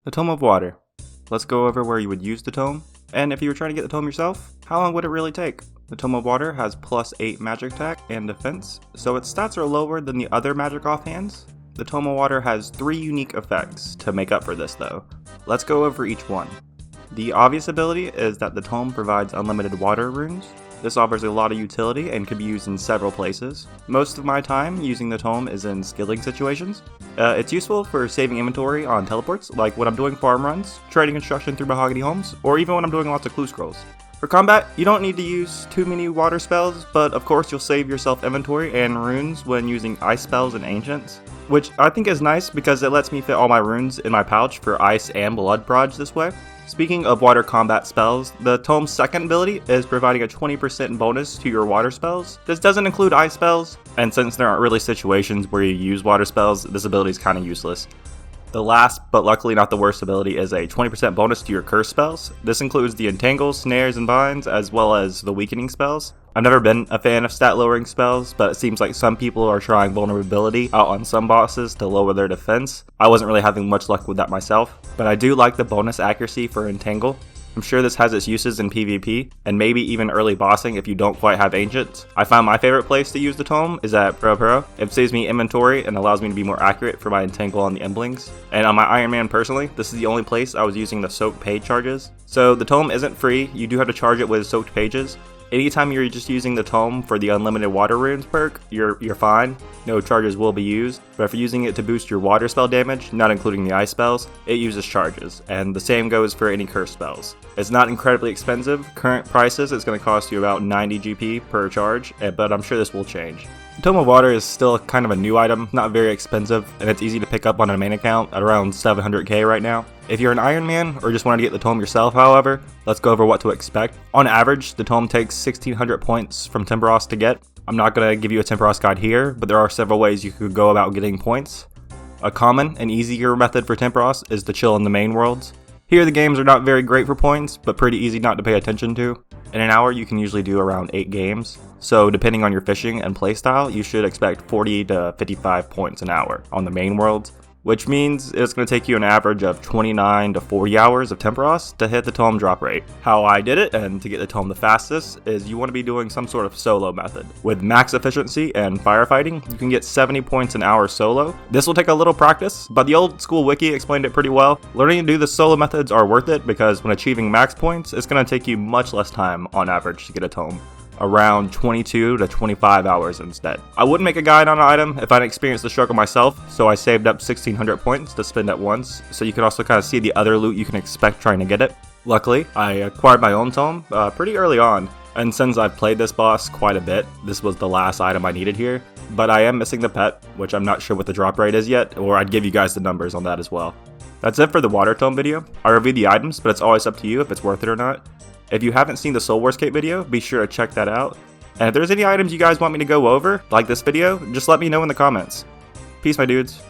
The Tome of Water. Let's go over where you would use the tome, and if you were trying to get the tome yourself, how long would it really take? The Tome of Water has +8 magic attack and defense, so its stats are lower than the other magic offhands. The Tome of Water has 3 unique effects to make up for this though. Let's go over each one. The obvious ability is that the tome provides unlimited water runes. This offers a lot of utility and can be used in several places. Most of my time using the tome is in skilling situations. It's useful for saving inventory on teleports, like when I'm doing farm runs, trading construction through mahogany homes, or even when I'm doing lots of clue scrolls. For combat, you don't need to use too many water spells, but of course you'll save yourself inventory and runes when using ice spells and ancients, which I think is nice because it lets me fit all my runes in my pouch for ice and blood proj this way. Speaking of water combat spells, the tome's second ability is providing a 20% bonus to your water spells. This doesn't include ice spells, and since there aren't really situations where you use water spells, this ability is kind of useless. The last, but luckily not the worst ability, is a 20% bonus to your curse spells. This includes the entangle, snares, and binds, as well as the weakening spells. I've never been a fan of stat lowering spells, but it seems like some people are trying vulnerability out on some bosses to lower their defense. I wasn't really having much luck with that myself, but I do like the bonus accuracy for entangle. I'm sure this has its uses in PvP, and maybe even early bossing if you don't quite have ancients. I found my favorite place to use the tome is at Pro. It saves me inventory and allows me to be more accurate for my entangle on the emblings. And on my Iron Man personally, this is the only place I was using the soaked page charges. So the tome isn't free, you do have to charge it with soaked pages. Anytime you're just using the tome for the unlimited water runes perk, you're fine. No charges will be used, but if you're using it to boost your water spell damage, not including the ice spells, it uses charges, and the same goes for any curse spells. It's not incredibly expensive. Current prices, it's going to cost you about 90 GP per charge, but I'm sure this will change. The Tome of Water is still kind of a new item, not very expensive, and it's easy to pick up on a main account at around 700k right now. If you're an Iron Man or just want to get the tome yourself, however, let's go over what to expect. On average, the tome takes 1600 points from Timberos to get. I'm not going to give you a Timberos guide here, but there are several ways you could go about getting points. A common and easier method for Timberos is to chill in the main worlds. Here the games are not very great for points, but pretty easy not to pay attention to. In an hour you can usually do around 8 games, so depending on your fishing and playstyle, you should expect 40 to 55 points an hour on the main worlds, which means it's going to take you an average of 29 to 40 hours of Timberos to hit the tome drop rate. How I did it, and to get the tome the fastest, is you want to be doing some sort of solo method. With max efficiency and firefighting, you can get 70 points an hour solo. This will take a little practice, but the Old School Wiki explained it pretty well. Learning to do the solo methods are worth it because when achieving max points, it's going to take you much less time on average to get a tome. Around 22 to 25 hours instead. I wouldn't make a guide on an item if I'd experienced the struggle myself, so I saved up 1600 points to spend at once, so you can also kind of see the other loot you can expect trying to get it. Luckily, I acquired my own tome pretty early on, and since I've played this boss quite a bit, this was the last item I needed here, but I am missing the pet, which I'm not sure what the drop rate is yet, or I'd give you guys the numbers on that as well. That's it for the water tome video. I reviewed the items, but it's always up to you if it's worth it or not. If you haven't seen the Soul Runescape video, be sure to check that out. And if there's any items you guys want me to go over, like this video, just let me know in the comments. Peace, my dudes.